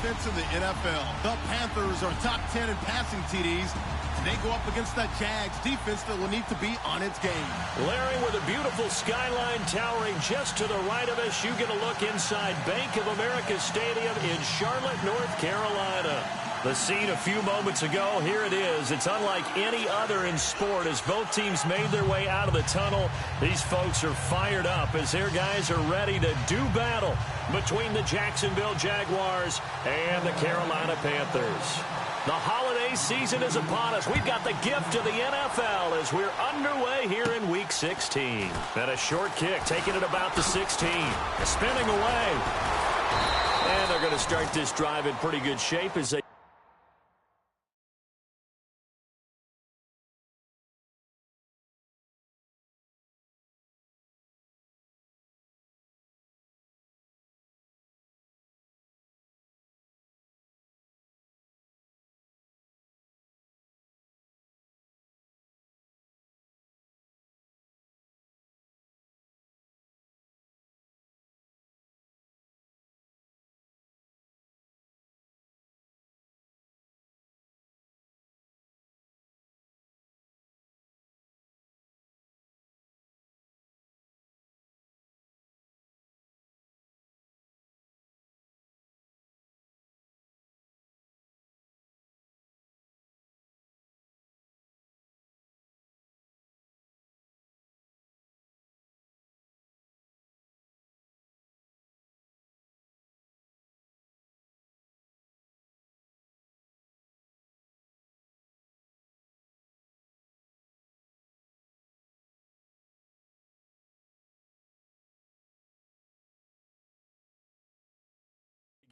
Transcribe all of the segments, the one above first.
offense in the NFL. The Panthers are top 10 in passing TDs. They go up against that Jags defense that will need to be on its game. Larry, with a beautiful skyline towering just to the right of us, you get a look inside Bank of America Stadium in Charlotte, North Carolina. The scene a few moments ago, here it is. It's unlike any other in sport as both teams made their way out of the tunnel. These folks are fired up as their guys are ready to do battle between the Jacksonville Jaguars and the Carolina Panthers. The holiday season is upon us. We've got the gift of the NFL as we're underway here in Week 16. And a short kick, taking it about the 16. Spinning away. And they're going to start this drive in pretty good shape as they...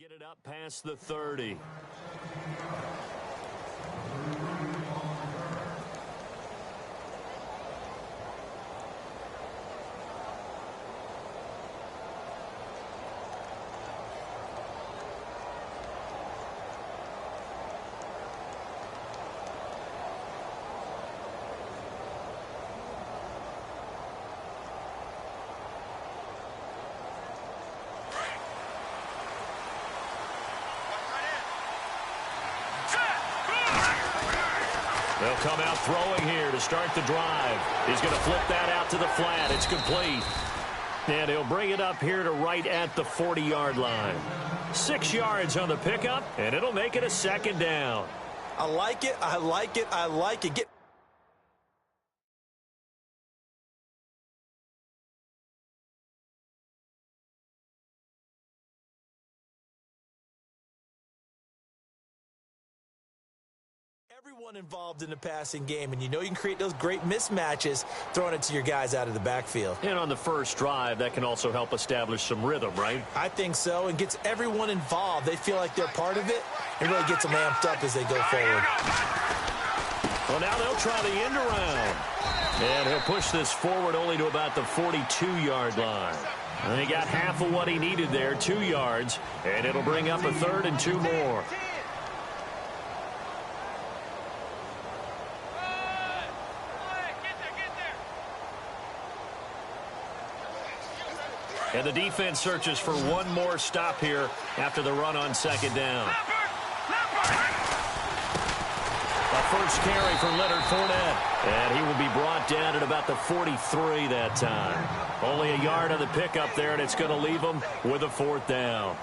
Get it up past the 30. They'll come out throwing here to start the drive. He's going to flip that out to the flat. It's complete. And he'll bring it up here to right at the 40-yard line. 6 yards on the pickup, and it'll make it a second down. I like it. I like it. I like it. Everyone involved in the passing game, and you know you can create those great mismatches throwing it to your guys out of the backfield. And on the first drive, that can also help establish some rhythm, right? I think so, and gets everyone involved. They feel like they're part of it, and really gets them amped up as they go forward. Well, now they'll try the end around. And he'll push this forward only to about the 42-yard line. And he got half of what he needed there, 2 yards, and it'll bring up a 3rd and 2 more. And the defense searches for one more stop here after the run on second down. A first carry for Leonard Fournette. And he will be brought down at about the 43 that time. Only a yard on the pickup there, and it's going to leave them with a 4th down.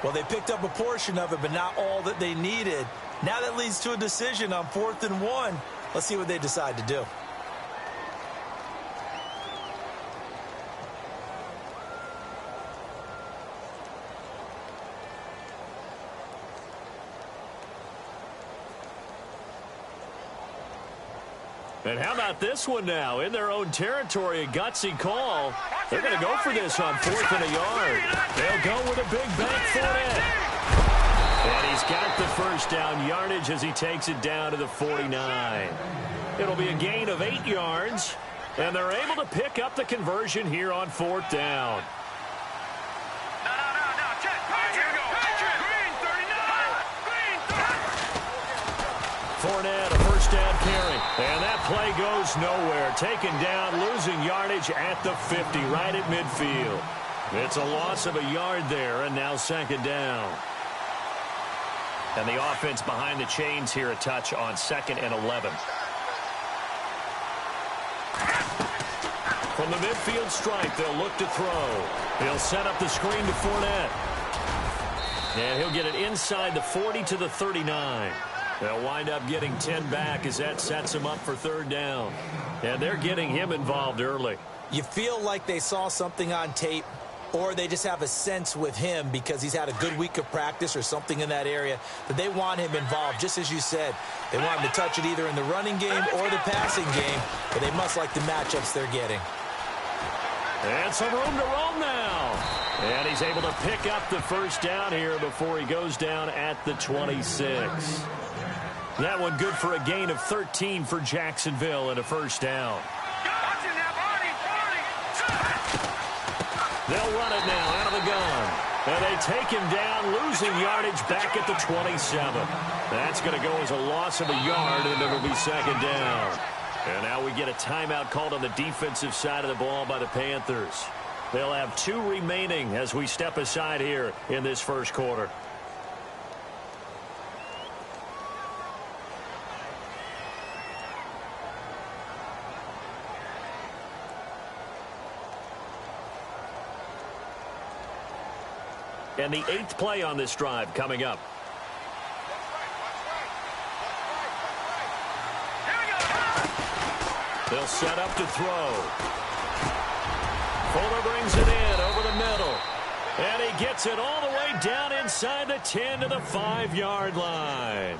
Well, they picked up a portion of it, but not all that they needed. Now that leads to a decision on 4th and 1. Let's see what they decide to do. And how about this one now? In their own territory, a gutsy call. They're going to go for this on 4th and a yard. They'll go with a big bank for it. And he's got the first down yardage as he takes it down to the 49. It'll be a gain of 8 yards. And they're able to pick up the conversion here on 4th down. Fournette, a first down carry. And that play goes nowhere. Taken down, losing yardage at the 50, right at midfield. It's a loss of a yard there, and now second down. And the offense behind the chains here a touch on 2nd and 11. From the midfield stripe, they'll look to throw. He'll set up the screen to Fournette. And he'll get it inside the 40 to the 39. They'll wind up getting 10 back as that sets him up for 3rd down. And they're getting him involved early. You feel like they saw something on tape, or they just have a sense with him because he's had a good week of practice or something in that area that they want him involved. Just as you said, they want him to touch it either in the running game or the passing game, but they must like the matchups they're getting. And some room to roam now. And he's able to pick up the 1st down here before he goes down at the 26. That one good for a gain of 13 for Jacksonville and a 1st down. They'll run it now out of the gun. And they take him down, losing yardage back at the 27. That's going to go as a loss of a yard, and it'll be 2nd down. And now we get a timeout called on the defensive side of the ball by the Panthers. They'll have 2 remaining as we step aside here in this 1st quarter. And the 8th play on this drive coming up. They'll set up to throw. Fuller brings it in over the middle. And he gets it all the way down inside the 10 to the 5-yard line.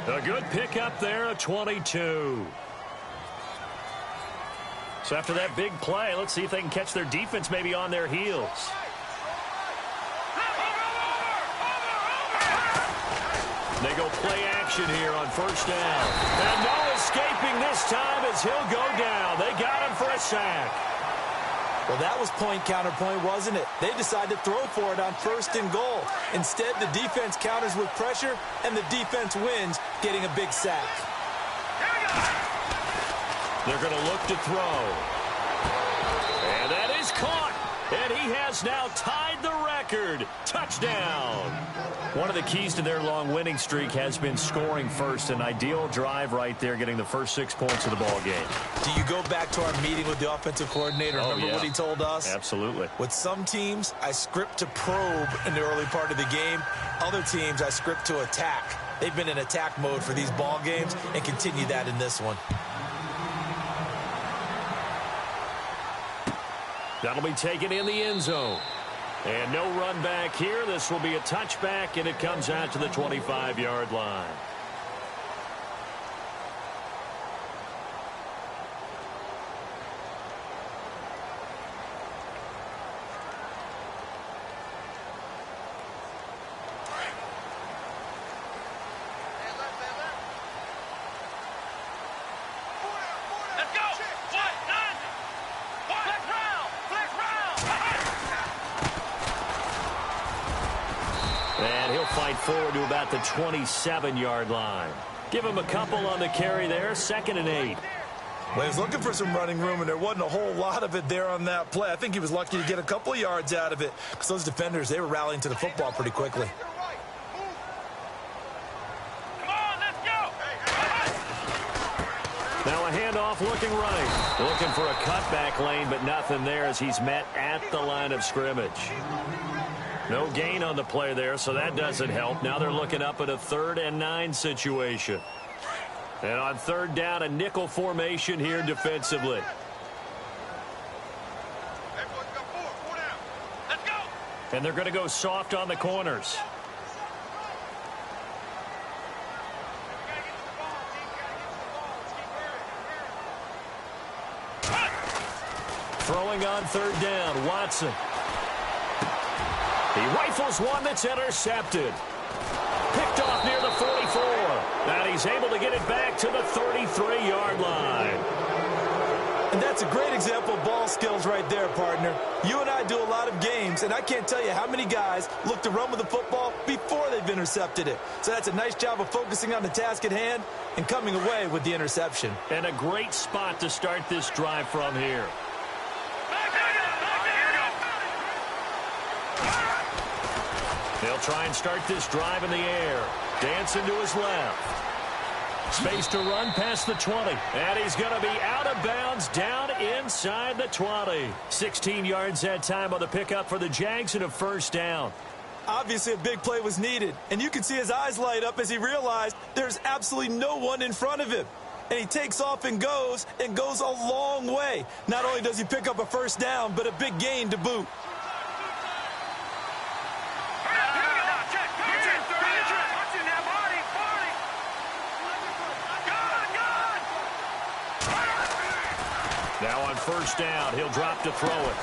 A good pickup there of 22. So after that big play, let's see if they can catch their defense maybe on their heels. They go play action here on 1st down. And no escaping this time as he'll go down. They got him for a sack. Well, that was point counterpoint, wasn't it? They decided to throw for it on 1st and goal. Instead, the defense counters with pressure, and the defense wins, getting a big sack. They're going to look to throw. And that is caught. And he has now tied the record. Touchdown. One of the keys to their long winning streak has been scoring first. An ideal drive right there, getting the first 6 points of the ball game. Do you go back to our meeting with the offensive coordinator? Remember what he told us? Absolutely. With some teams, I script to probe in the early part of the game. Other teams, I script to attack. They've been in attack mode for these ball games and continue that in this one. That'll be taken in the end zone. And no run back here. This will be a touchback, and it comes out to the 25-yard line. Forward to about the 27-yard line. Give him a couple on the carry there. 2nd and 8. Well, he was looking for some running room, and there wasn't a whole lot of it there on that play. I think he was lucky to get a couple of yards out of it because those defenders, they were rallying to the football pretty quickly. Now a handoff looking right. Looking for a cutback lane, but nothing there as he's met at the line of scrimmage. No gain on the play there, so that doesn't help. Now they're looking up at a 3rd and 9 situation. And on 3rd down, a nickel formation here defensively. And they're going to go soft on the corners. Throwing on 3rd down, Watson. He rifles one that's intercepted. Picked off near the 44. And he's able to get it back to the 33-yard line. And that's a great example of ball skills right there, partner. You and I do a lot of games, and I can't tell you how many guys look to run with the football before they've intercepted it. So that's a nice job of focusing on the task at hand and coming away with the interception. And a great spot to start this drive from here. They'll They'll try and start this drive in the air. Dancing to his left. Space to run past the 20. And he's going to be out of bounds down inside the 20. 16 yards that time on the pickup for the Jags and a first down. Obviously, a big play was needed. And you can see his eyes light up as he realized there's absolutely no one in front of him. And he takes off and goes a long way. Not only does he pick up a first down, but a big gain to boot. Now on first down, he'll drop to throw it.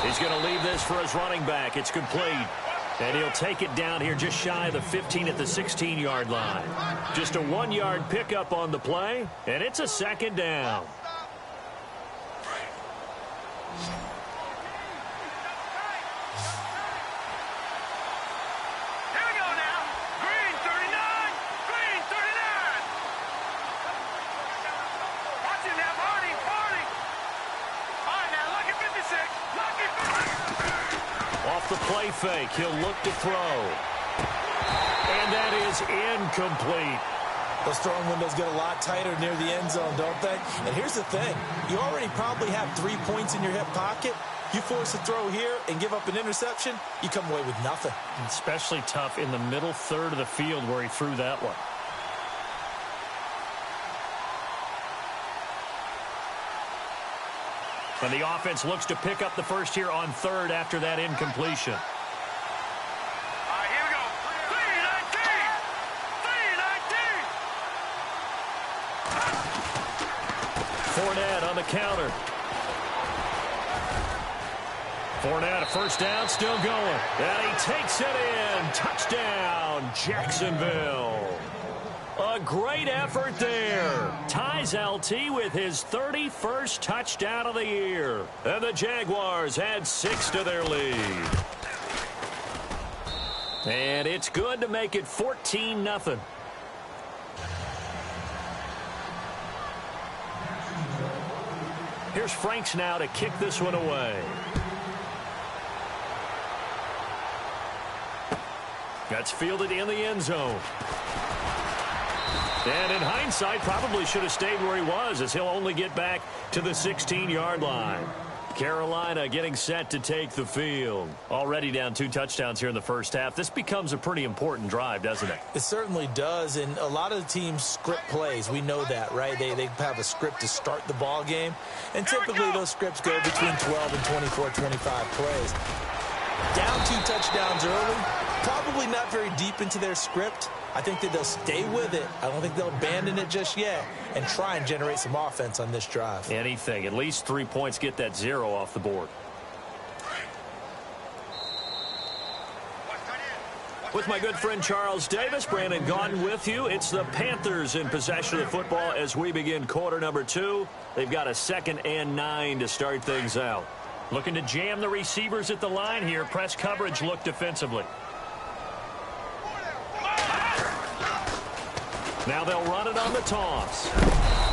He's going to leave this for his running back. It's complete. And he'll take it down here just shy of the 15 at the 16-yard line. Just a 1-yard pickup on the play, and it's a second down. The play fake. He'll look to throw. And that is incomplete. Those throwing windows get a lot tighter near the end zone, don't they? And here's the thing. You already probably have 3 points in your hip pocket. You force a throw here and give up an interception, you come away with nothing. Especially tough in the middle third of the field where he threw that one. And the offense looks to pick up the first here on third after that incompletion. All right, here we go. 3-19. Fournette on the counter. Fournette, a first down, still going. And he takes it in. Touchdown, Jacksonville. A great effort there. Ties LT with his 31st touchdown of the year. And the Jaguars add 6 to their lead. And it's good to make it 14-0. Here's Franks now to kick this one away. That's fielded in the end zone. And in hindsight, probably should have stayed where he was, as he'll only get back to the 16-yard line. Carolina getting set to take the field. Already down 2 touchdowns here in the first half. This becomes a pretty important drive, doesn't it? It certainly does, and a lot of the teams script plays. We know that, right? They have a script to start the ball game, and typically those scripts go between 12 and 24, 25 plays. Down 2 touchdowns early, probably not very deep into their script. I think that they'll stay with it. I don't think they'll abandon it just yet and try and generate some offense on this drive. Anything. At least 3 points, get that 0 off the board. With my good friend Charles Davis, Brandon Gaudin with you. It's the Panthers in possession of the football as we begin quarter number 2. They've got a 2nd and 9 to start things out. Looking to jam the receivers at the line here. Press coverage look defensively. Now they'll run it on the toss.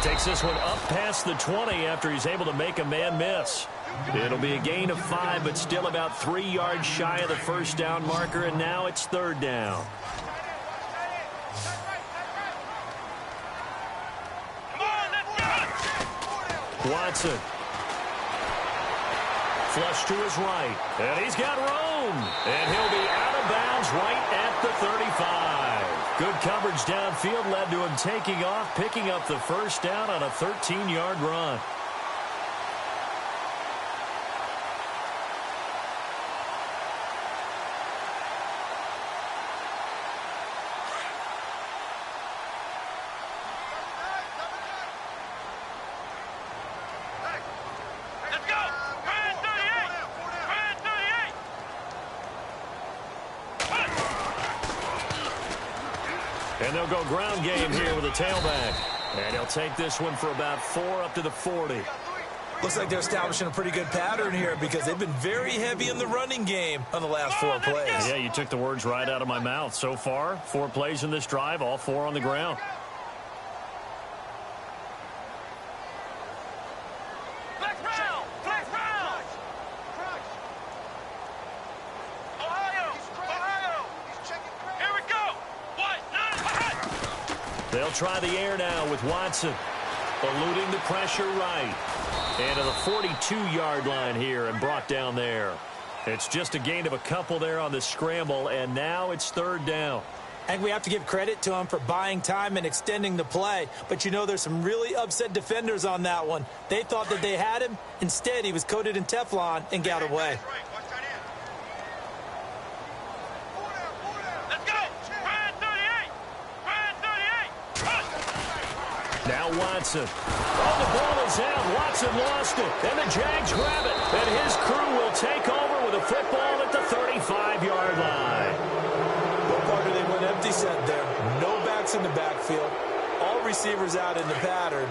Takes this one up past the 20 after he's able to make a man miss. It'll be a gain of 5, but still about 3 yards shy of the first down marker, and now it's 3rd down. Watson. Flush to his right, and he's got room. And he'll be out of bounds right at the 35. Good coverage downfield led to him taking off, picking up the first down on a 13-yard run. And they'll go ground game here with a tailback. And he'll take this one for about 4 up to the 40. Looks like they're establishing a pretty good pattern here because they've been very heavy in the running game on the last 4 plays. Yeah, you took the words right out of my mouth. So far, 4 plays in this drive, all 4 on the ground. They'll try the air now with Watson. Eluding the pressure right. And to the 42-yard line here and brought down there. It's just a gain of a couple there on the scramble, and now it's third down. I think we have to give credit to him for buying time and extending the play. But, you know, there's some really upset defenders on that one. They thought that they had him. Instead, he was coated in Teflon and got away. Now Watson. Oh, the ball is out. Watson lost it. And the Jags grab it. And his crew will take over with a football at the 35-yard line. What part do they went empty set there? No backs in the backfield. All receivers out in the pattern.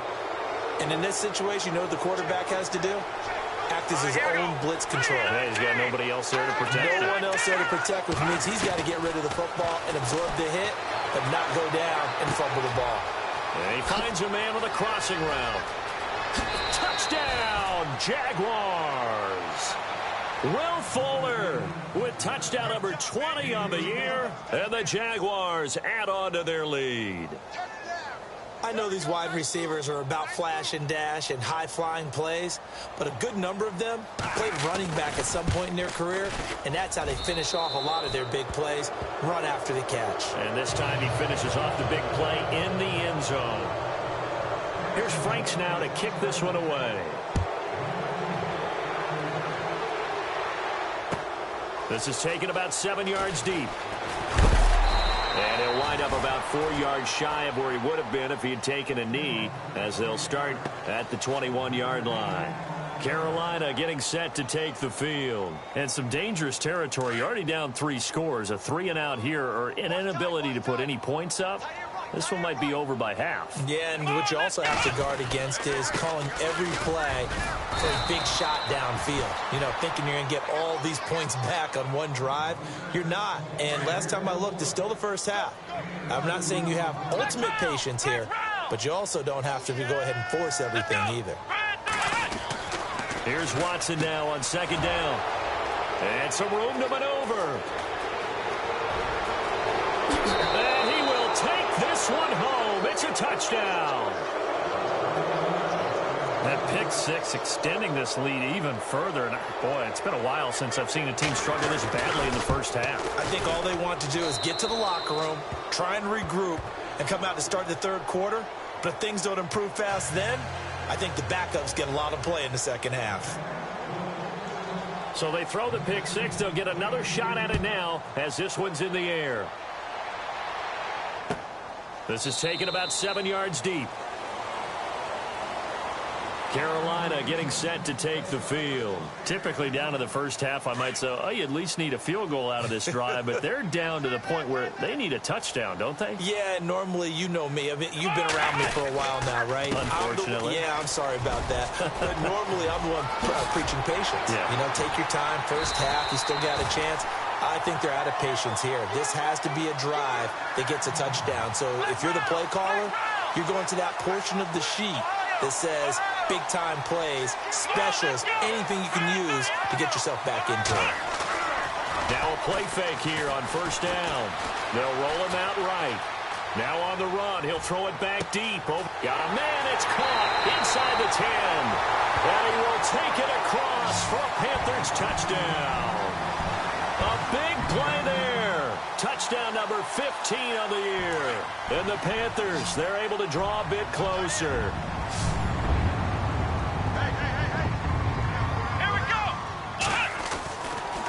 And in this situation, you know what the quarterback has to do? Act as his own blitz control. Yeah, he's got nobody else there to protect him. No one else there to protect, which means he's got to get rid of the football and absorb the hit, but not go down and fumble the ball. And he finds a man with a crossing route. Touchdown, Jaguars. Will Fuller with touchdown number 20 on the year. And the Jaguars add on to their lead. I know these wide receivers are about flash and dash and high-flying plays, but a good number of them played running back at some point in their career, and that's how they finish off a lot of their big plays, run after the catch. And this time he finishes off the big play in the end zone. Here's Franks now to kick this one away. This is taken about 7 yards deep. And he'll wind up about 4 yards shy of where he would have been if he had taken a knee, as they'll start at the 21-yard line. Carolina getting set to take the field. And some dangerous territory. You're already down 3 scores. A 3-and-out here, or an inability to put any points up. This one might be over by half. Yeah, and what you also have to guard against is calling every play for a big shot downfield. You know, thinking you're going to get all these points back on one drive. You're not. And last time I looked, it's still the first half. I'm not saying you have ultimate patience here, but you also don't have to go ahead and force everything either. Here's Watson now on second down. And some room to maneuver. And he will take this one home. It's a touchdown. That pick six extending this lead even further. And boy, it's been a while since I've seen a team struggle this badly in the first half. I think all they want to do is get to the locker room, try and regroup, and come out to start the third quarter. But if things don't improve fast then, I think the backups get a lot of play in the second half. So they throw the pick six. They'll get another shot at it now as this one's in the air. This is taken about 7 yards deep. Carolina getting set to take the field. Typically down to the first half, I might say, oh, you at least need a field goal out of this drive, but they're down to the point where they need a touchdown, don't they? Yeah, normally, you know me. I mean, you've been around me for a while now, right? Unfortunately. I'm sorry about that. But normally, I'm the one preaching patience. Yeah. You know, take your time. First half, you still got a chance. I think they're out of patience here. This has to be a drive that gets a touchdown. So if you're the play caller, you're going to that portion of the sheet that says big-time plays, specials, anything you can use to get yourself back into it. Now a play fake here on first down. They'll roll him out right. Now on the run, he'll throw it back deep. Oh, got a man, it's caught inside the 10. And he will take it across for a Panthers touchdown. A big play there. Touchdown number 15 on the year. And the Panthers, they're able to draw a bit closer.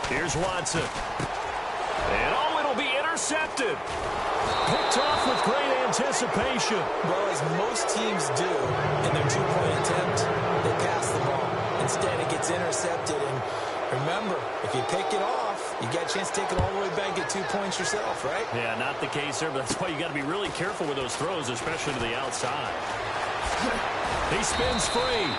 Here's Watson. And oh, it'll be intercepted. Picked off with great anticipation. Well, as most teams do in their two-point attempt, they pass the ball. Instead, it gets intercepted. And remember, if you pick it off, you got a chance to take it all the way back, get 2 points yourself, right? Yeah, not the case there, but that's why you got to be really careful with those throws, especially to the outside. He spins free.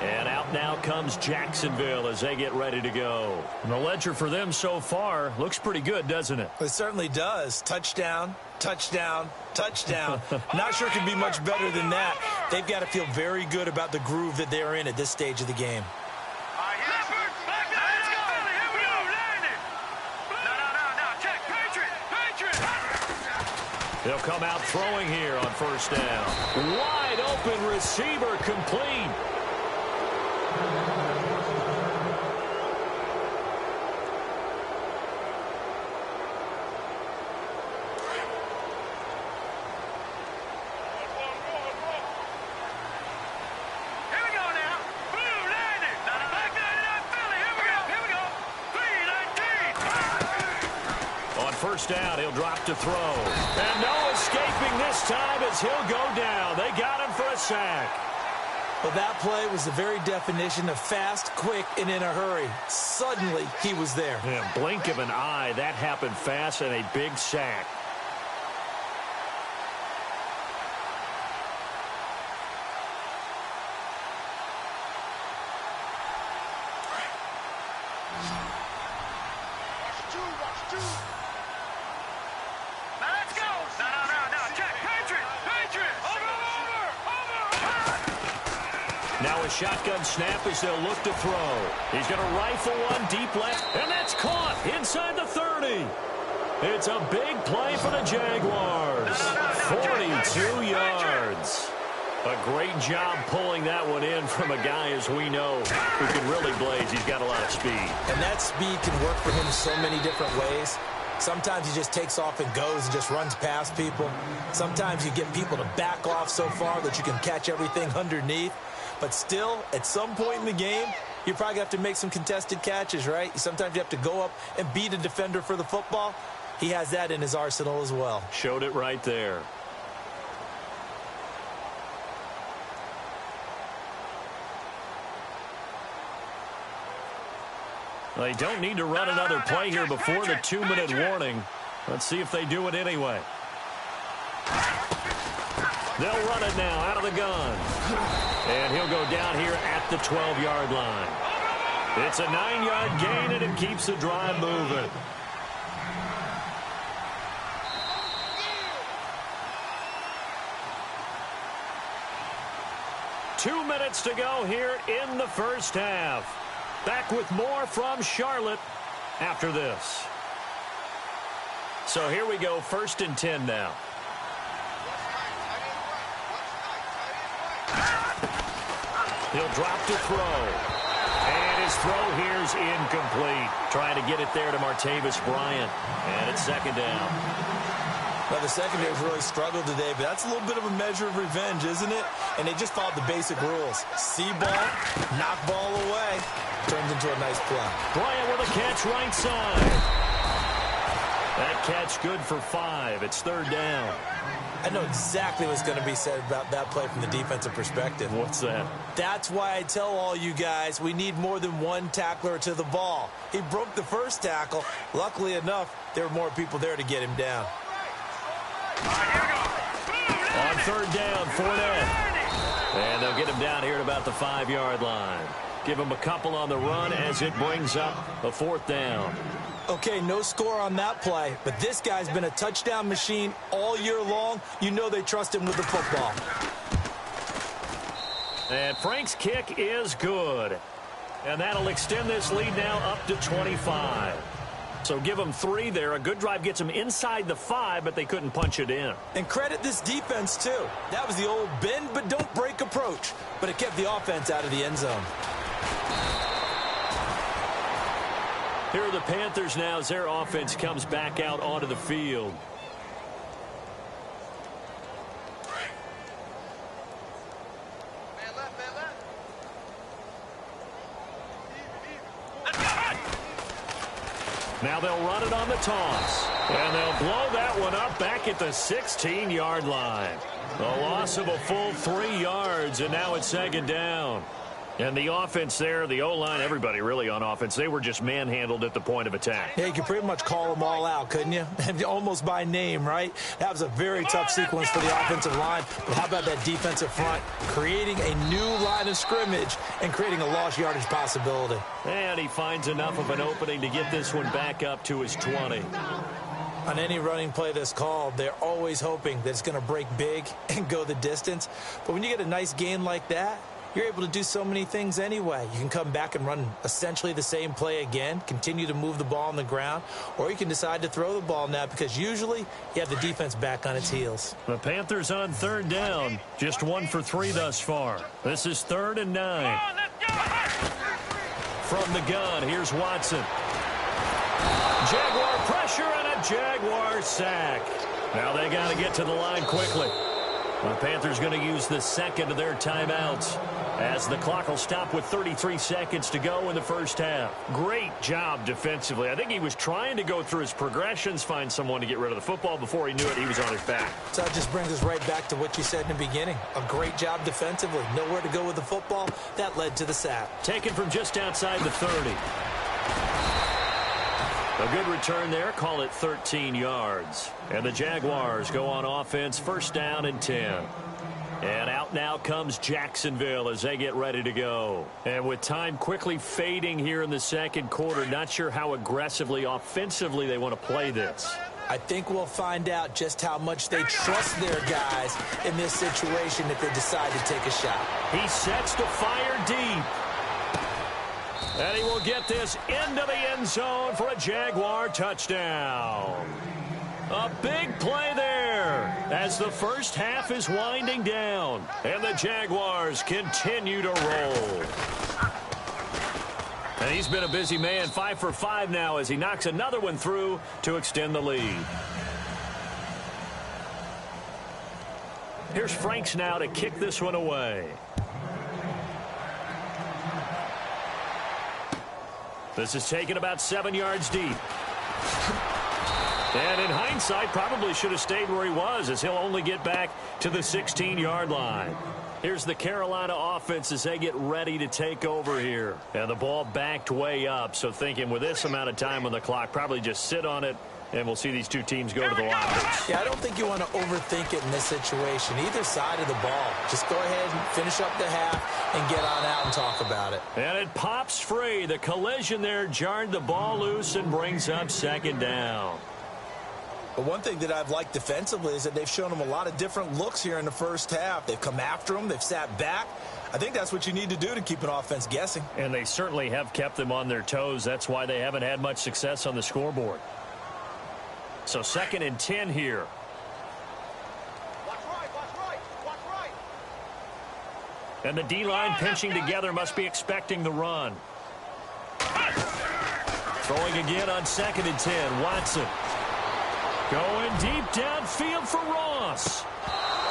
And out now comes Jacksonville as they get ready to go. And the ledger for them so far looks pretty good, doesn't it? It certainly does. Touchdown, touchdown, touchdown. Not sure it can be much better than that. They've got to feel very good about the groove that they're in at this stage of the game. He'll come out throwing here on first down. Wide open receiver complete. First down, he'll drop to throw. And no escaping this time as he'll go down. They got him for a sack. Well, that play was the very definition of fast, quick, and in a hurry. Suddenly, he was there. Yeah, blink of an eye, that happened fast, and a big sack. Now a shotgun snap as they'll look to throw. He's going to rifle one deep left, and that's caught inside the 30. It's a big play for the Jaguars. 42 yards. A great job pulling that one in from a guy, as we know, who can really blaze. He's got a lot of speed. And that speed can work for him so many different ways. Sometimes he just takes off and goes and just runs past people. Sometimes you get people to back off so far that you can catch everything underneath. But still, at some point in the game, you probably have to make some contested catches, right? Sometimes you have to go up and beat a defender for the football. He has that in his arsenal as well. Showed it right there. They don't need to run another play here before the 2-minute warning. Let's see if they do it anyway. They'll run it now out of the gun. And he'll go down here at the 12-yard line. It's a 9-yard gain, and it keeps the drive moving. Two minutes to go here in the first half. Back with more from Charlotte after this. So here we go, 1st and 10 now. He'll drop to throw. And his throw here's incomplete. Trying to get it there to Martavis Bryant. And it's 2nd down. Well, the secondary's really struggled today, but that's a little bit of a measure of revenge, isn't it? And they just followed the basic rules. See ball, knock ball away. Turns into a nice play. Bryant with a catch right side. That catch good for 5. It's 3rd down. I know exactly what's going to be said about that play from the defensive perspective. What's that? That's why I tell all you guys we need more than one tackler to the ball. He broke the first tackle. Luckily enough, there were more people there to get him down. On 3rd down, Fournette. And they'll get him down here at about the 5-yard line. Give him a couple on the run as it brings up a 4th down. Okay, no score on that play, but this guy's been a touchdown machine all year long. You know they trust him with the football. And Frank's kick is good. And that'll extend this lead now up to 25. So give them 3 there. A good drive gets them inside the 5, but they couldn't punch it in. And credit this defense, too. That was the old bend but don't break approach, but it kept the offense out of the end zone. Here are the Panthers now as their offense comes back out onto the field. Now they'll run it on the toss. And they'll blow that one up back at the 16-yard line. A loss of a full 3 yards, and now it's 2nd down. And the offense there, the O-line, everybody really on offense, they were just manhandled at the point of attack. Yeah, you could pretty much call them all out, couldn't you? Almost by name, right? That was a very tough sequence for the offensive line. But how about that defensive front creating a new line of scrimmage and creating a lost yardage possibility? And he finds enough of an opening to get this one back up to his 20. On any running play that's called, they're always hoping that it's going to break big and go the distance. But when you get a nice gain like that, you're able to do so many things anyway. You can come back and run essentially the same play again, continue to move the ball on the ground, or you can decide to throw the ball now because usually you have the defense back on its heels. The Panthers on third down, just 1 for 3 thus far. This is 3rd and 9. From the gun, here's Watson. Jaguar pressure and a Jaguar sack. Now they got to get to the line quickly. The Panthers going to use the second of their timeouts as the clock will stop with 33 seconds to go in the first half. Great job defensively. I think he was trying to go through his progressions, find someone to get rid of the football. Before he knew it, he was on his back. So that just brings us right back to what you said in the beginning. A great job defensively. Nowhere to go with the football. That led to the sack. Taken from just outside the 30. A good return there. Call it 13 yards. And the Jaguars go on offense, 1st down and 10. And out now comes Jacksonville as they get ready to go. And with time quickly fading here in the second quarter, not sure how aggressively, offensively they want to play this. I think we'll find out just how much they trust their guys in this situation if they decide to take a shot. He sets to fire deep. And he will get this into the end zone for a Jaguar touchdown. A big play there as the first half is winding down. And the Jaguars continue to roll. And he's been a busy man, 5 for 5 now as he knocks another one through to extend the lead. Here's Franks now to kick this one away. This is taken about 7 yards deep. And in hindsight, probably should have stayed where he was as he'll only get back to the 16-yard line. Here's the Carolina offense as they get ready to take over here. And the ball backed way up, so thinking with this amount of time on the clock, probably just sit on it, and we'll see these two teams go to the lockers. Yeah, I don't think you want to overthink it in this situation. Either side of the ball. Just go ahead and finish up the half and get on out and talk about it. And it pops free. The collision there jarred the ball loose and brings up 2nd down. But one thing that I've liked defensively is that they've shown them a lot of different looks here in the first half. They've come after them. They've sat back. I think that's what you need to do to keep an offense guessing. And they certainly have kept them on their toes. That's why they haven't had much success on the scoreboard. So 2nd and 10 here. Watch right. And the D-line pinching together, must be expecting the run. Throwing again on 2nd and 10. Watson. Going deep downfield for Ross.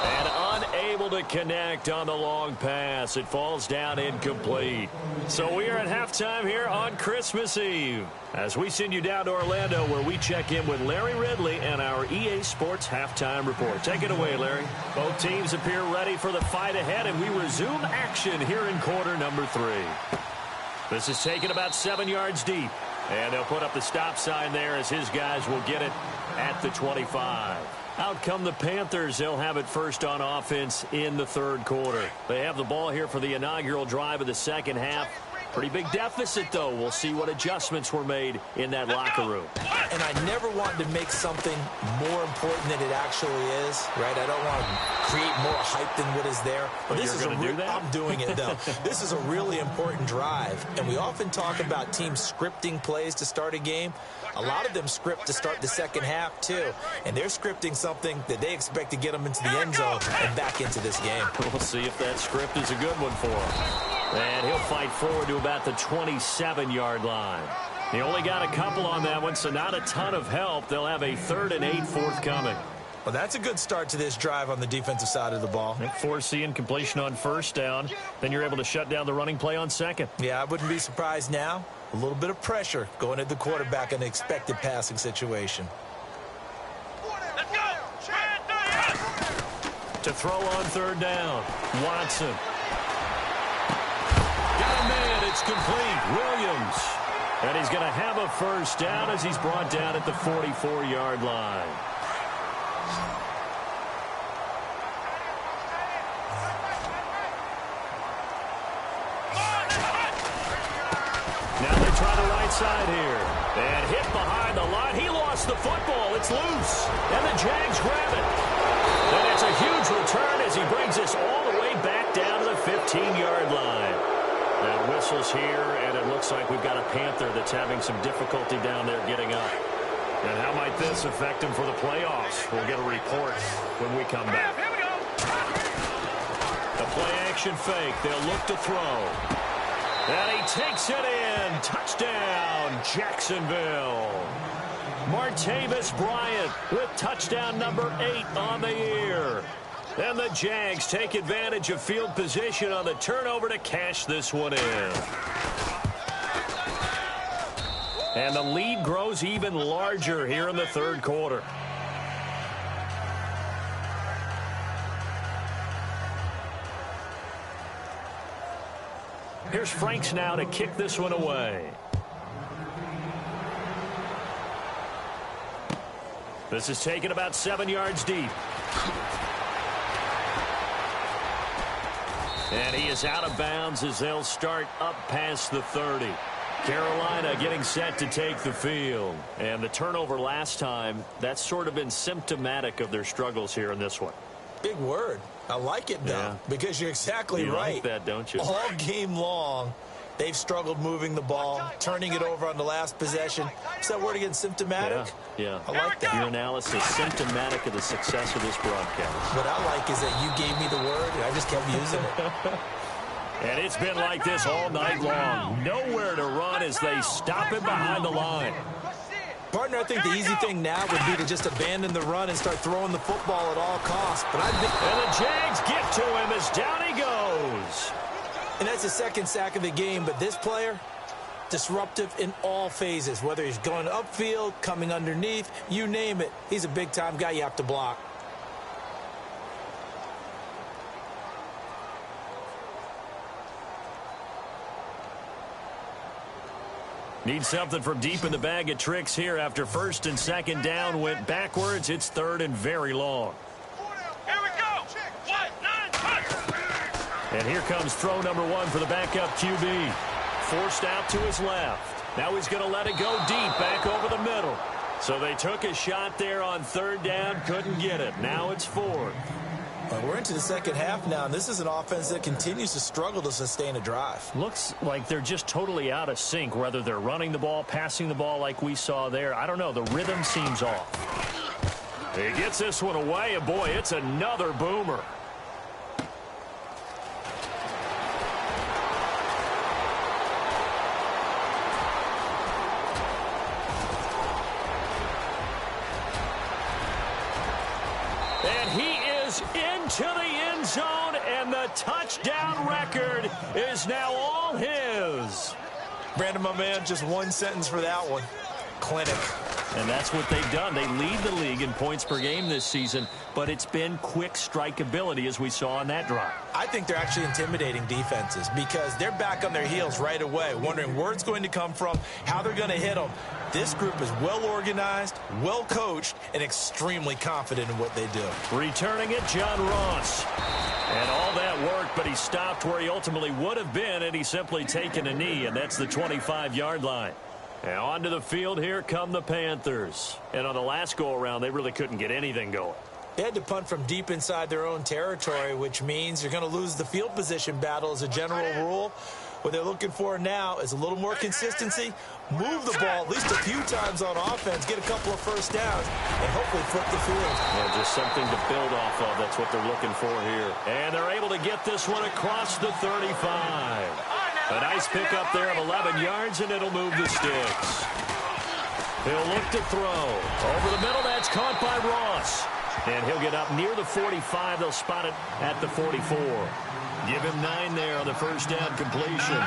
And unable to connect on the long pass. It falls down incomplete. So we are at halftime here on Christmas Eve, as we send you down to Orlando, where we check in with Larry Ridley and our EA Sports Halftime Report. Take it away, Larry. Both teams appear ready for the fight ahead, and we resume action here in quarter number 3. This is taken about 7 yards deep. And they'll put up the stop sign there as his guys will get it at the 25. Out come the Panthers. They'll have it first on offense in the 3rd quarter. They have the ball here for the inaugural drive of the second half. Pretty big deficit, though. We'll see what adjustments were made in that locker room. And I never wanted to make something more important than it actually is, right? I don't want to create more hype than what is there. But this is do that? I'm doing it, though. This is a really important drive. And we often talk about teams scripting plays to start a game. A lot of them script to start the second half, too. And they're scripting something that they expect to get them into the end zone and back into this game. We'll see if that script is a good one for them. And he'll fight forward to about the 27-yard line. He only got a couple on that one, so not a ton of help. They'll have a 3rd and 8 forthcoming. Well, that's a good start to this drive on the defensive side of the ball. Forcing incompletion on 1st down. Then you're able to shut down the running play on 2nd. Yeah, I wouldn't be surprised now. A little bit of pressure going at the quarterback in an expected passing situation. Let's go. To throw on 3rd down, Watson. Got a man, it's complete. Williams. And he's going to have a first down as he's brought down at the 44-yard line. Now they try the right side here. And hit behind the line. He lost the football. It's loose. And the Jags grab it. And it's a huge return as he brings us all the way back down to the 15-yard line. here, and it looks like we've got a Panther that's having some difficulty down there getting up. And how might this affect him for the playoffs? We'll get a report when we come back. Here we go. The play-action fake. They'll look to throw. And he takes it in. Touchdown, Jacksonville. Martavis Bryant with touchdown number 8 on the year. And the Jags take advantage of field position on the turnover to cash this one in. And the lead grows even larger here in the third quarter. Here's Franks now to kick this one away. This is taken about 7 yards deep. And he is out of bounds as they'll start up past the 30. Carolina getting set to take the field. And the turnover last time, that's sort of been symptomatic of their struggles here in this one. Big word. I like it, though, because you're exactly right. You like that, don't you? All game long, they've struggled moving the ball, turning it over on the last possession. Is that word again, symptomatic? Yeah. I like that. Your analysis, symptomatic of the success of this broadcast. What I like is that you gave me the word, and I just kept using it. And it's been like this all night long. Nowhere to run as they stop it behind the line. Partner, I think the easy thing now would be to just abandon the run and start throwing the football at all costs. But And the Jags get to him as down he goes. And that's the second sack of the game. But this player, disruptive in all phases. Whether he's going upfield, coming underneath, you name it. He's a big-time guy you have to block. Need something from deep in the bag of tricks here after first and second down went backwards. It's third and very long. Here we go. 1-9. And here comes throw number 1 for the backup QB. Forced out to his left. Now he's going to let it go deep back over the middle. So they took a shot there on third down, couldn't get it. Now it's 4th. We're into the second half now, and this is an offense that continues to struggle to sustain a drive. Looks like they're just totally out of sync, whether they're running the ball, passing the ball like we saw there. I don't know. The rhythm seems off. He gets this one away, and boy, it's another boomer. To the end zone, and the touchdown record is now all his. Brandon, my man, just one sentence for that one. Clinic. And that's what they've done. They lead the league in points per game this season, but it's been quick strike ability as we saw on that drive. I think they're actually intimidating defenses because they're back on their heels right away, wondering where it's going to come from, how they're going to hit them. This group is well organized, well coached, and extremely confident in what they do. Returning it, John Ross. And all that worked, but he stopped where he ultimately would have been, and he's simply taken a knee, and that's the 25-yard line. Now onto the field, here come the Panthers. And on the last go-around, they really couldn't get anything going. They had to punt from deep inside their own territory, which means you're going to lose the field position battle as a general rule. What they're looking for now is a little more consistency, move the ball at least a few times on offense, get a couple of first downs, and hopefully flip the field. Yeah, just something to build off of. That's what they're looking for here. And they're able to get this one across the 35. A nice pickup there of 11 yards, and it'll move the sticks. He'll look to throw. Over the middle, that's caught by Ross. And he'll get up near the 45. They'll spot it at the 44. Give him 9 there on the first down completion.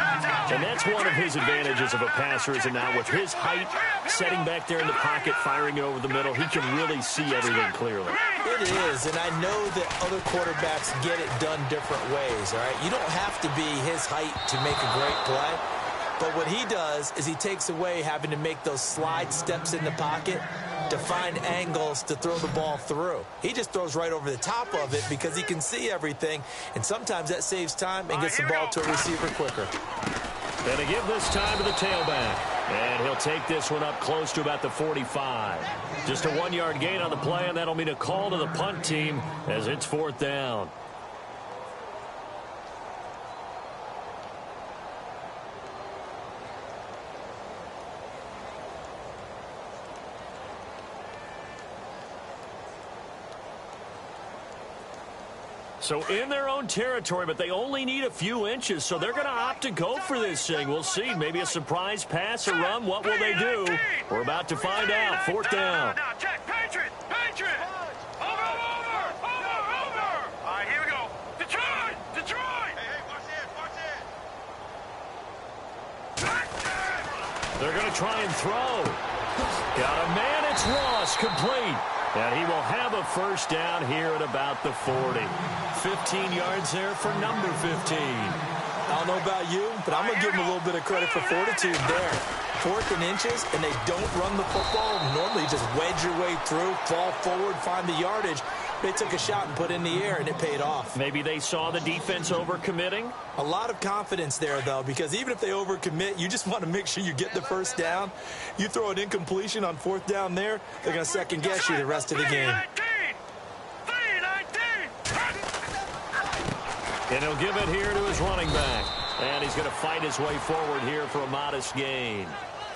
And that's one of his advantages of a passer, is it not? With his height, setting back there in the pocket, firing it over the middle, he can really see everything clearly. It is, and I know that other quarterbacks get it done different ways, all right? You don't have to be his height to make a great play. But what he does is he takes away having to make those slide steps in the pocket to find angles to throw the ball through. He just throws right over the top of it because he can see everything, and sometimes that saves time and gets the ball to a receiver quicker. And to give this time to the tailback. And he'll take this one up close to about the 45. Just a 1-yard gain on the play, and that'll mean a call to the punt team as it's 4th down. So in their own territory, but they only need a few inches, so they're going to opt to go for this thing. We'll see. Maybe a surprise pass or run. What will they do? We're about to find out. Fourth down. Now, check. Patriot. Over. All right, here we go. Detroit. Hey, watch it. They're going to try and throw. Got a man. It's Ross. Complete. And he will have a first down here at about the 40. 15 yards there for number 15. I don't know about you, but I'm going to give them a little bit of credit for fortitude there. 4th and inches, and they don't run the football. Normally, you just wedge your way through, fall forward, find the yardage. They took a shot and put it in the air, and it paid off. Maybe they saw the defense overcommitting. A lot of confidence there, though, because even if they overcommit, you just want to make sure you get the first down. You throw an incompletion on 4th down there, they're going to second-guess you the rest of the game. And he'll give it here to his running back. And he's going to fight his way forward here for a modest gain.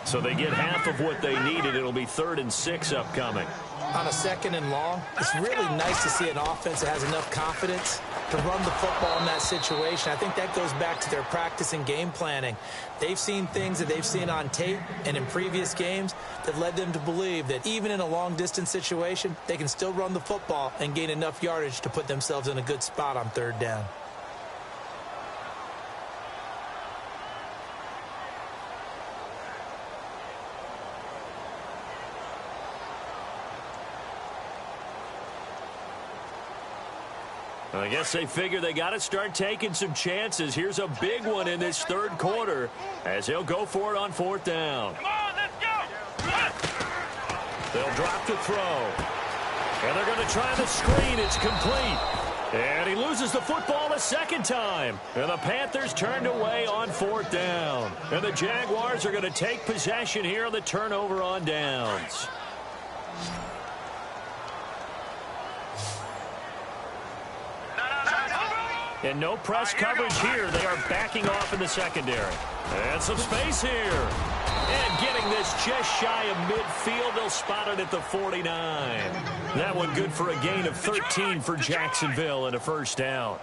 So they get half of what they needed. It'll be 3rd and 6 upcoming. On a 2nd and long, it's really nice to see an offense that has enough confidence to run the football in that situation. I think that goes back to their practice and game planning. They've seen things that they've seen on tape and in previous games that led them to believe that even in a long-distance situation, they can still run the football and gain enough yardage to put themselves in a good spot on 3rd down. I guess they figure they got to start taking some chances. Here's a big one in this 3rd quarter as he'll go for it on 4th down. Come on, let's go. They'll drop the throw. And they're going to try the screen. It's complete. And he loses the football a 2nd time. And the Panthers turned away on 4th down. And the Jaguars are going to take possession here on the turnover on downs. And no press coverage here. They are backing off in the secondary. And some space here. And getting this just shy of midfield. They'll spot it at the 49. That one good for a gain of 13 for Jacksonville and a first down.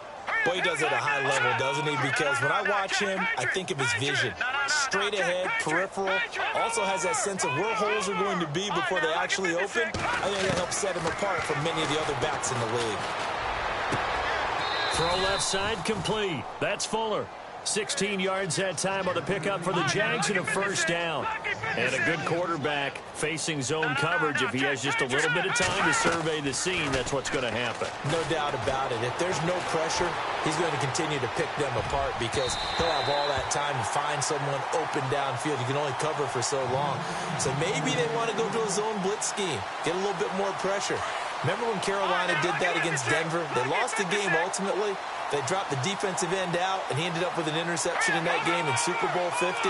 Boy, he does it at a high level, doesn't he? Because when I watch him, I think of his vision. Straight ahead, peripheral. Also has that sense of where holes are going to be before they actually open. I think that helps set him apart from many of the other backs in the league. Throw left side complete. That's Fuller. 16 yards that time on the pickup for the Jags and a first down. And a good quarterback facing zone coverage. If he has just a little bit of time to survey the scene, that's what's going to happen. No doubt about it. If there's no pressure, he's going to continue to pick them apart because he'll have all that time to find someone open downfield. You can only cover for so long. So maybe they want to go to a zone blitz scheme, get a little bit more pressure. Remember when Carolina did that against Denver? They lost the game ultimately. They dropped the defensive end out, and he ended up with an interception in that game in Super Bowl 50.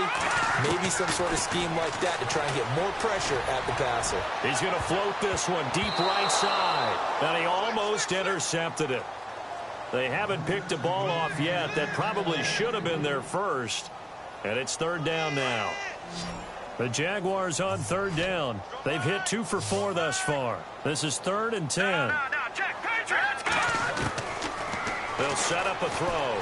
Maybe some sort of scheme like that to try and get more pressure at the passer. He's going to float this one deep right side, and he almost intercepted it. They haven't picked a ball off yet. That probably should have been their first, and it's 3rd down now. The Jaguars on 3rd down. They've hit 2 for 4 thus far. This is 3rd and 10. They'll set up a throw.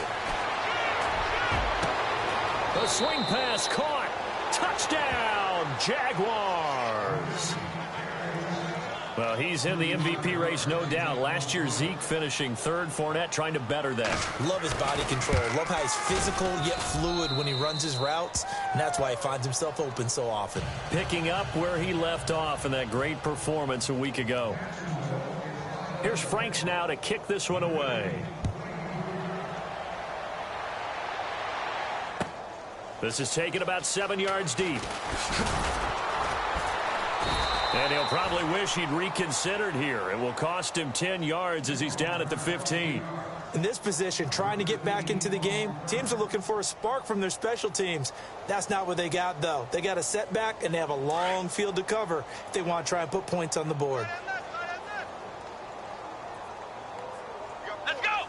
The swing pass caught. Touchdown, Jaguars. Well, he's in the MVP race, no doubt. Last year, Zeke finishing 3rd. Fournette trying to better that. Love his body control. Love how he's physical yet fluid when he runs his routes. And that's why he finds himself open so often. Picking up where he left off in that great performance a week ago. Here's Franks now to kick this one away. This is taken about 7 yards deep. And he'll probably wish he'd reconsidered here. It will cost him 10 yards as he's down at the 15. In this position, trying to get back into the game, teams are looking for a spark from their special teams. That's not what they got, though. They got a setback, and they have a long field to cover if they want to try and put points on the board. Let's go!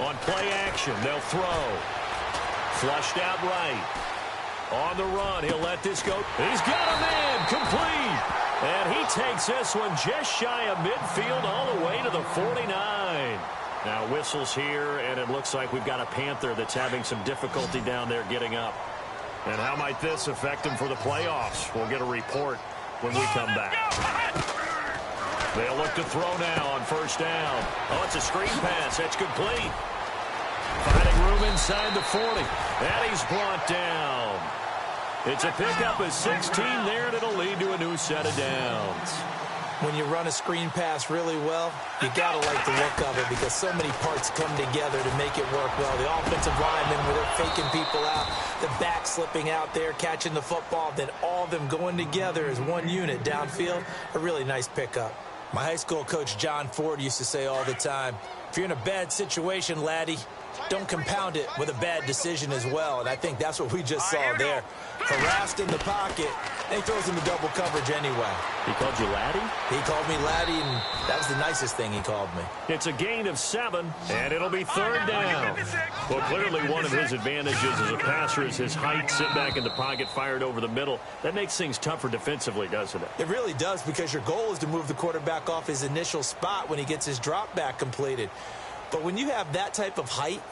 On play action, they'll throw. Flushed out right. On the run, he'll let this go. He's got a man complete. And he takes this one just shy of midfield all the way to the 49. Now whistles here, and it looks like we've got a Panther that's having some difficulty down there getting up. And how might this affect him for the playoffs? We'll get a report when we come back. They'll look to throw now on first down. Oh, it's a screen pass. That's complete. Finding room inside the 40. And he's brought down. It's a pickup of 16 there, and it'll lead to a new set of downs. When you run a screen pass really well, you got to like the look of it because so many parts come together to make it work well. The offensive linemen, where they're faking people out, the back slipping out there, catching the football, then all of them going together as one unit downfield. A really nice pickup. My high school coach, John Ford, used to say all the time, if you're in a bad situation, laddie, don't compound it with a bad decision as well. And I think that's what we just saw there. Harassed in the pocket, and he throws into double coverage anyway. He called you laddie? He called me laddie, and that was the nicest thing he called me. It's a gain of 7, and it'll be third down. Well, clearly one of his advantages as a passer is his height, sit back in the pocket, fired over the middle. That makes things tougher defensively, doesn't it? It really does, because your goal is to move the quarterback off his initial spot when he gets his drop back completed. But when you have that type of height,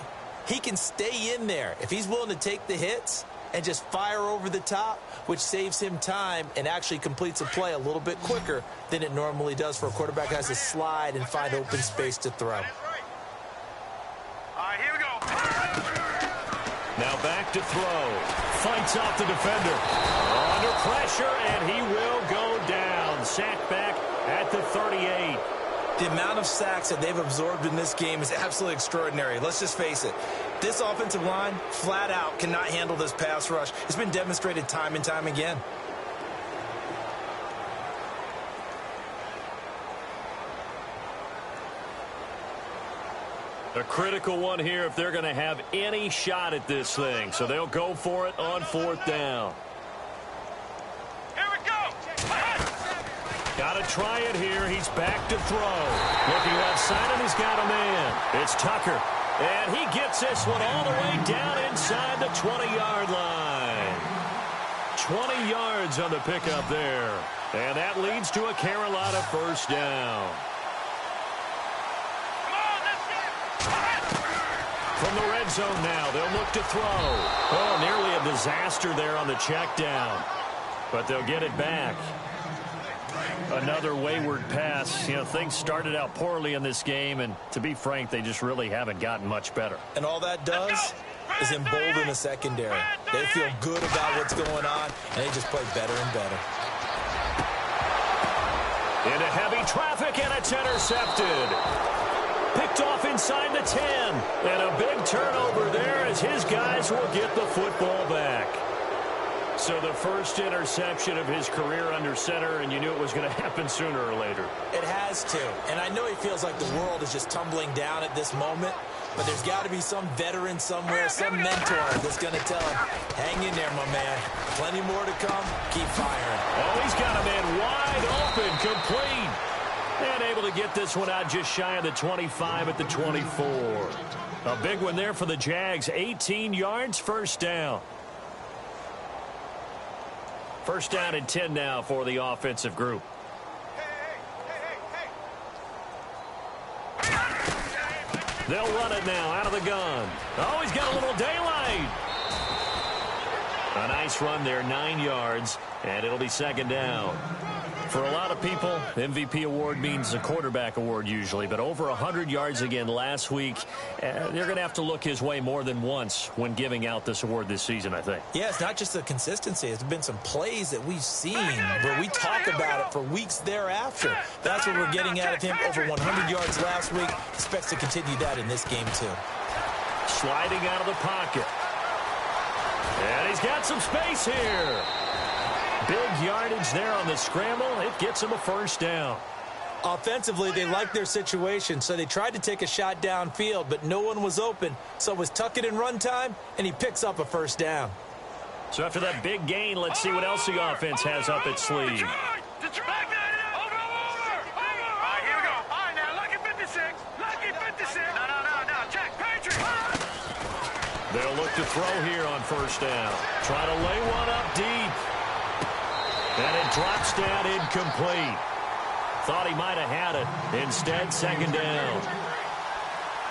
he can stay in there if he's willing to take the hits and just fire over the top, which saves him time and actually completes a play a little bit quicker than it normally does for a quarterback who has to slide and find open space to throw. All right, here we go. Now back to throw. Fights off the defender. Under pressure, and he will go down. Sacked back at the 38. The amount of sacks that they've absorbed in this game is absolutely extraordinary. Let's just face it. This offensive line, flat out, cannot handle this pass rush. It's been demonstrated time and time again. A critical one here if they're going to have any shot at this thing. So they'll go for it on fourth down. Here we go. Got to try it here. He's back to throw. Looking left side, and he's got a man. It's Tucker. And he gets this one all the way down inside the 20-yard line. 20 yards on the pickup there. And that leads to a Carolina first down. From the red zone now, they'll look to throw. Oh, nearly a disaster there on the check down. But they'll get it back. Another wayward pass. You know, things started out poorly in this game, and to be frank, they just really haven't gotten much better. And all that does is embolden the secondary. They feel good about what's going on, and they just play better and better. Into heavy traffic, and it's intercepted. Picked off inside the 10. And a big turnover there as his guys will get the football back. So the first interception of his career under center, and you knew it was going to happen sooner or later. It has to. And I know he feels like the world is just tumbling down at this moment, but there's got to be some veteran somewhere, some mentor that's going to tell him, hang in there, my man. Plenty more to come. Keep firing. Oh, he's got a man wide open, complete. And able to get this one out just shy of the 25 at the 24. A big one there for the Jags. 18 yards, first down. First down and 10 now for the offensive group. They'll run it now out of the gun. Oh, he's got a little daylight. A nice run there, 9 yards, and it'll be second down. For a lot of people, MVP award means a quarterback award usually, but over 100 yards again last week. They're going to have to look his way more than once when giving out this award this season, I think. Yeah, it's not just the consistency. It's been some plays that we've seen where we talk about it for weeks thereafter. That's what we're getting out of him. Over 100 yards last week. Expects to continue that in this game, too. Sliding out of the pocket. And he's got some space here. Big yardage there on the scramble. It gets him a first down. Offensively, they like their situation, so they tried to take a shot downfield, but no one was open. So it was tuck it in run time, and he picks up a first down. So after that big gain, let's see what else the offense has up its sleeve. Detroit. Over. All right, here we go. All right, now, lucky 56. Lucky 56. No. Check. Patriot. They'll look to throw here on first down. Try to lay one up deep. And it drops down incomplete. Thought he might have had it. Instead, second down.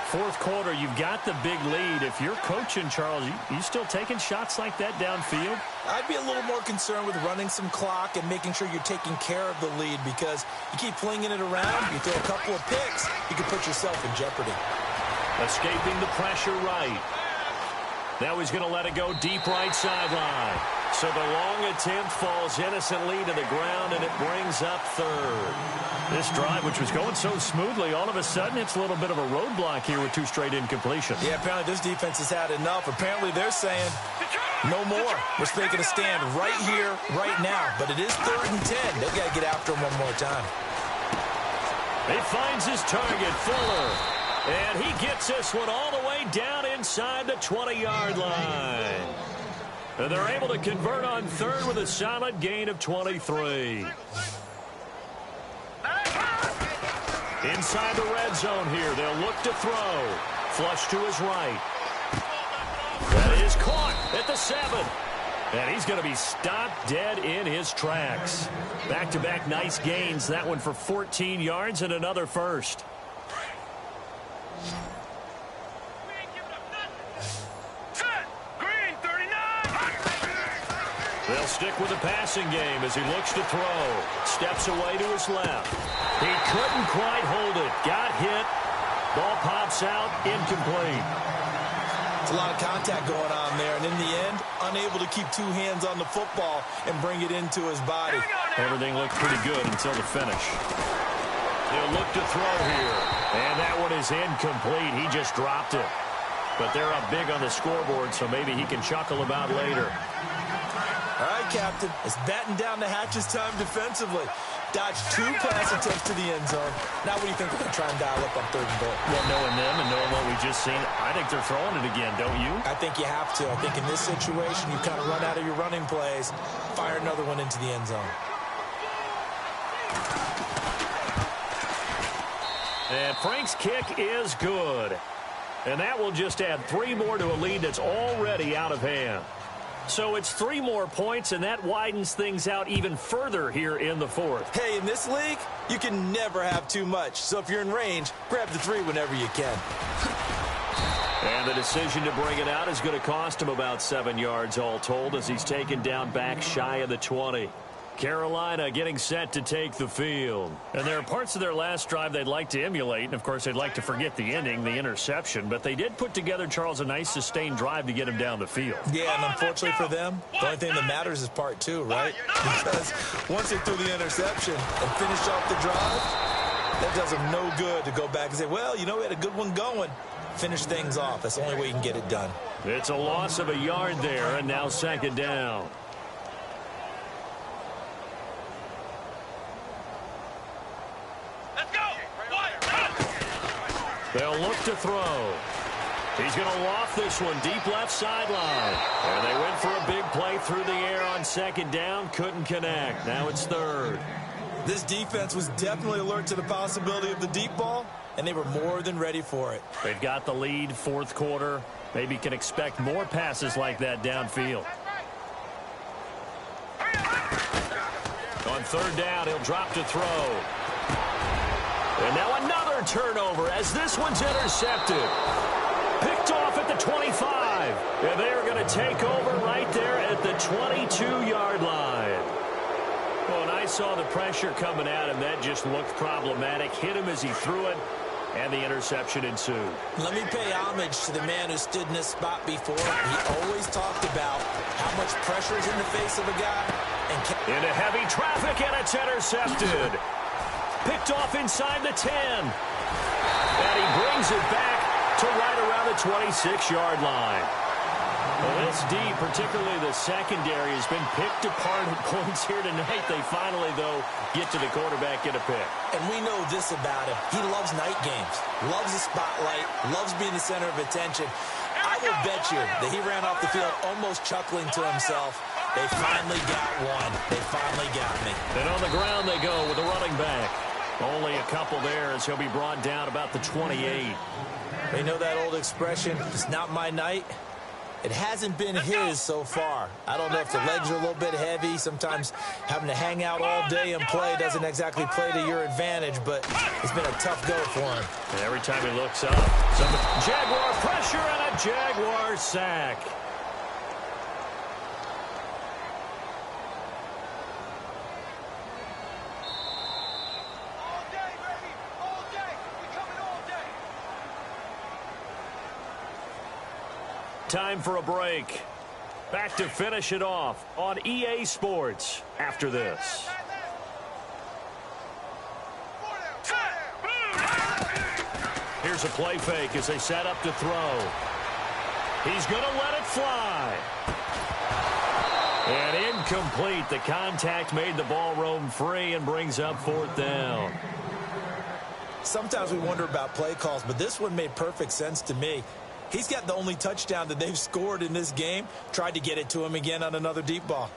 Fourth quarter, you've got the big lead. If you're coaching, Charles, you still taking shots like that downfield? I'd be a little more concerned with running some clock and making sure you're taking care of the lead, because you keep flinging it around, you throw a couple of picks, you can put yourself in jeopardy. Escaping the pressure right. Now he's going to let it go deep right sideline. So the long attempt falls innocently to the ground, and it brings up third. This drive, which was going so smoothly, all of a sudden it's a little bit of a roadblock here with 2 straight incompletions. Yeah, apparently this defense has had enough. Apparently they're saying no more. We're making a stand right here, right now. But it is 3rd and 10. They've got to get after him one more time. He finds his target, Fuller. And he gets this one all the way down inside the 20-yard line. And they're able to convert on third with a solid gain of 23. Inside the red zone here. They'll look to throw. Flush to his right. That is caught at the 7. And he's going to be stopped dead in his tracks. Back-to-back nice gains. That one for 14 yards and another first. They'll stick with the passing game as he looks to throw. Steps away to his left. He couldn't quite hold it. Got hit. Ball pops out. Incomplete. It's a lot of contact going on there, and in the end, unable to keep 2 hands on the football and bring it into his body. Everything looked pretty good until the finish. They'll look to throw here. And that one is incomplete. He just dropped it. But they're up big on the scoreboard, so maybe he can chuckle about later. All right, Captain. It's batten down the hatches time defensively. Dodged 2 pass attempts to the end zone. Now what do you think we're going to try and dial up on 3rd and goal? Well, knowing them and knowing what we just seen, I think they're throwing it again, don't you? I think you have to. I think in this situation, you kind of run out of your running plays, fire another one into the end zone. And Frank's kick is good. And that will just add 3 more to a lead that's already out of hand. So it's 3 more points, and that widens things out even further here in the 4th. Hey, in this league, you can never have too much. So if you're in range, grab the 3 whenever you can. And the decision to bring it out is going to cost him about 7 yards all told as he's taken down back shy of the 20. Carolina getting set to take the field. And there are parts of their last drive they'd like to emulate. And, of course, they'd like to forget the ending, the interception. But they did put together, Charles, a nice sustained drive to get him down the field. Yeah, and unfortunately for them, the only thing that matters is part 2, right? Because once they threw the interception and finished off the drive, that does them no good to go back and say, well, you know, we had a good one going. Finish things off. That's the only way you can get it done. It's a loss of a yard there, and now second down. They'll look to throw. He's going to loft this one deep left sideline. And they went for a big play through the air on second down. Couldn't connect. Now it's 3rd. This defense was definitely alert to the possibility of the deep ball, and they were more than ready for it. They've got the lead, 4th quarter. Maybe can expect more passes like that downfield. On 3rd down, he'll drop to throw. And now another turnover as this one's intercepted. Picked off at the 25. And they're going to take over right there at the 22-yard line. Well, and I saw the pressure coming at him. That just looked problematic. Hit him as he threw it, and the interception ensued. Let me pay homage to the man who stood in this spot before. He always talked about how much pressure is in the face of a guy. Into heavy traffic, and it's intercepted. Picked off inside the 10. And he brings it back to right around the 26-yard line. Well, this D, particularly the secondary, has been picked apart at points here tonight. They finally, though, get to the quarterback, get a pick. And we know this about him. He loves night games, loves the spotlight, loves being the center of attention. I will bet you that he ran off the field almost chuckling to himself. They finally got one. They finally got me. And on the ground they go with a running back. Only a couple there as he'll be brought down about the 28. They know that old expression, it's not my night. It hasn't been his so far. I don't know if the legs are a little bit heavy. Sometimes having to hang out all day and play doesn't exactly play to your advantage, but it's been a tough go for him. And every time he looks up, some Jaguar pressure and a Jaguar sack. Time for a break. Back to finish it off on EA Sports after this. Here's a play fake as they set up to throw. He's going to let it fly. And incomplete. The contact made the ball roam free and brings up 4th down. Sometimes we wonder about play calls, but this one made perfect sense to me. He's got the only touchdown that they've scored in this game. Tried to get it to him again on another deep ball.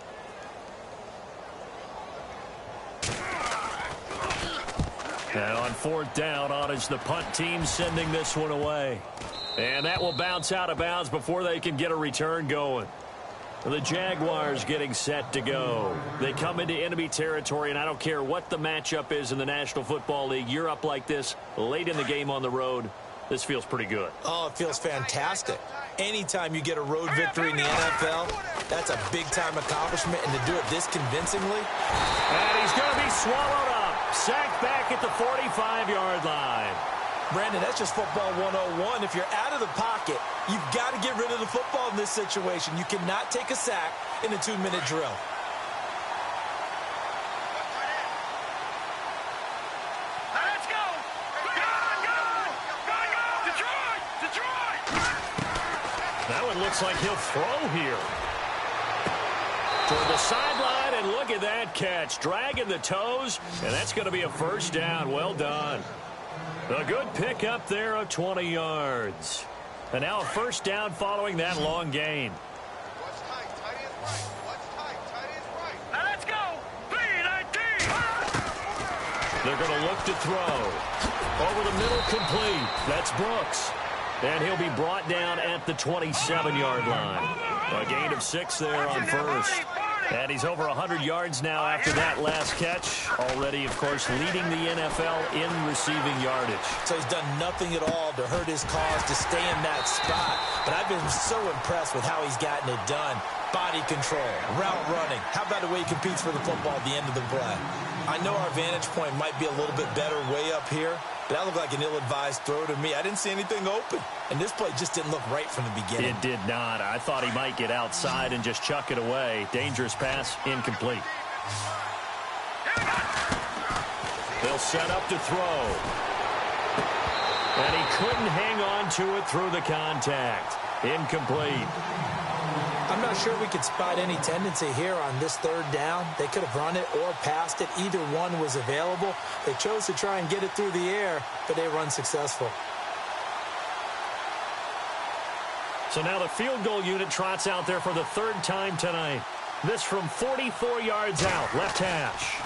And on 4th down, on is the punt team sending this one away. And that will bounce out of bounds before they can get a return going. The Jaguars getting set to go. They come into enemy territory, and I don't care what the matchup is in the National Football League. You're up like this late in the game on the road. This feels pretty good. Oh, it feels fantastic. Anytime you get a road victory in the NFL, that's a big-time accomplishment, and to do it this convincingly. And he's going to be swallowed up. Sacked back at the 45-yard line. Brandon, that's just football 101. If you're out of the pocket, you've got to get rid of the football in this situation. You cannot take a sack in a 2-minute drill. That one looks like he'll throw here. Toward the sideline, and look at that catch. Dragging the toes, and that's going to be a 1st down. Well done. A good pickup there of 20 yards. And now a 1st down following that long gain. What's tight? Tight is right. What's tight? Tight is right. Now let's go. 3-19. They're going to look to throw. Over the middle, complete. That's Brooks. And he'll be brought down at the 27-yard line. A gain of 6 there on 1st. And he's over 100 yards now after that last catch. Already, of course, leading the NFL in receiving yardage. So he's done nothing at all to hurt his cause, to stay in that spot. But I've been so impressed with how he's gotten it done. Body control, route running. How about the way he competes for the football at the end of the play? I know our vantage point might be a little bit better way up here, but that looked like an ill-advised throw to me. I didn't see anything open, and this play just didn't look right from the beginning. It did not. I thought he might get outside and just chuck it away. Dangerous pass, incomplete. They'll set up to throw. And he couldn't hang on to it through the contact. Incomplete. I'm not sure we could spot any tendency here on this 3rd down. They could have run it or passed it. Either one was available. They chose to try and get it through the air, but they run successful. So now the field goal unit trots out there for the 3rd time tonight. This from 44 yards out, left hash.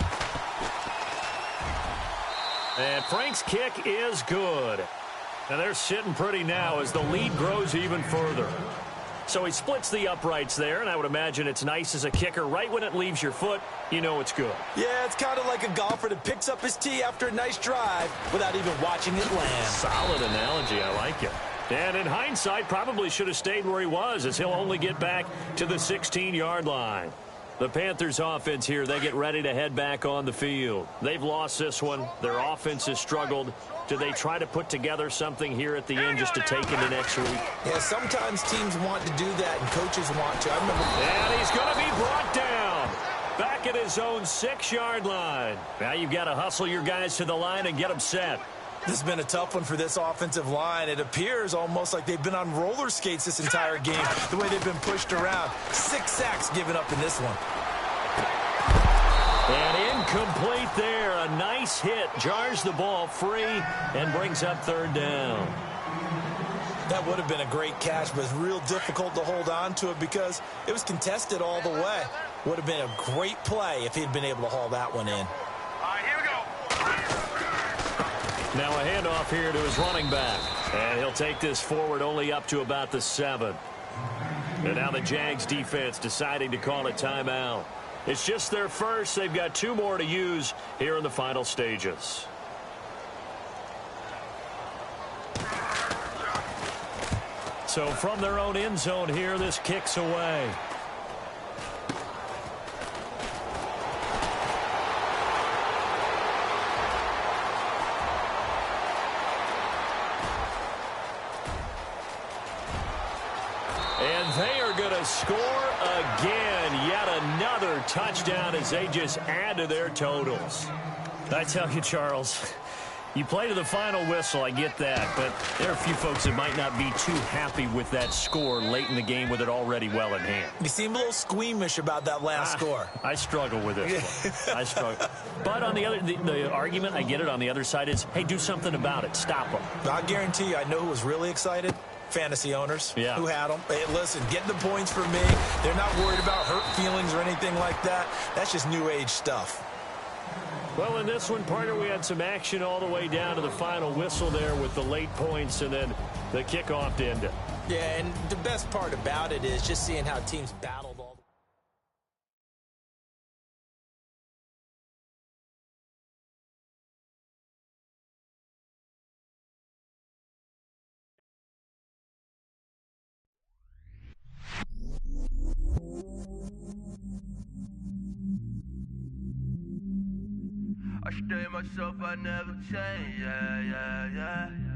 And Frank's kick is good. And they're sitting pretty now as the lead grows even further. So he splits the uprights there, and I would imagine it's nice as a kicker. Right when it leaves your foot, you know it's good. Yeah, it's kind of like a golfer that picks up his tee after a nice drive without even watching it land. Solid analogy. I like it. And in hindsight, probably should have stayed where he was, as he'll only get back to the 16-yard line. The Panthers offense here, they get ready to head back on the field. They've lost this one. Their offense has struggled. Do they try to put together something here at the end just to take into next week? Yeah, sometimes teams want to do that and coaches want to. I remember. And he's going to be brought down. Back at his own 6-yard line. Now you've got to hustle your guys to the line and get them set. This has been a tough one for this offensive line. It appears almost like they've been on roller skates this entire game, the way they've been pushed around. 6 sacks given up in this one. And incomplete there. A nice hit. Jars the ball free and brings up 3rd down. That would have been a great catch, but it's real difficult to hold on to it because it was contested all the way. Would have been a great play if he'd been able to haul that one in. All right, here we go. Now a handoff here to his running back. And he'll take this forward only up to about the 7. And now the Jags defense deciding to call a timeout. It's just their first. They've got 2 more to use here in the final stages. So from their own end zone here, this kicks away. And they are going to score again. Yet another touchdown as they just add to their totals. I tell you, Charles, you play to the final whistle, I get that, but there are a few folks that might not be too happy with that score late in the game with it already well in hand. You seem a little squeamish about that last score. I struggle with this one. I struggle. But on the other, the argument, I get it, on the other side is, hey, do something about it. Stop them. I guarantee you, I know who was really excited. Fantasy owners who had them. Hey, listen, get the points for me. They're not worried about hurt feelings or anything like that. That's just new age stuff. Well, in this one, partner, we had some action all the way down to the final whistle there with the late points and then the kickoff to end it. Yeah, and the best part about it is just seeing how teams battled all. I stay myself, I never change, yeah, yeah, yeah.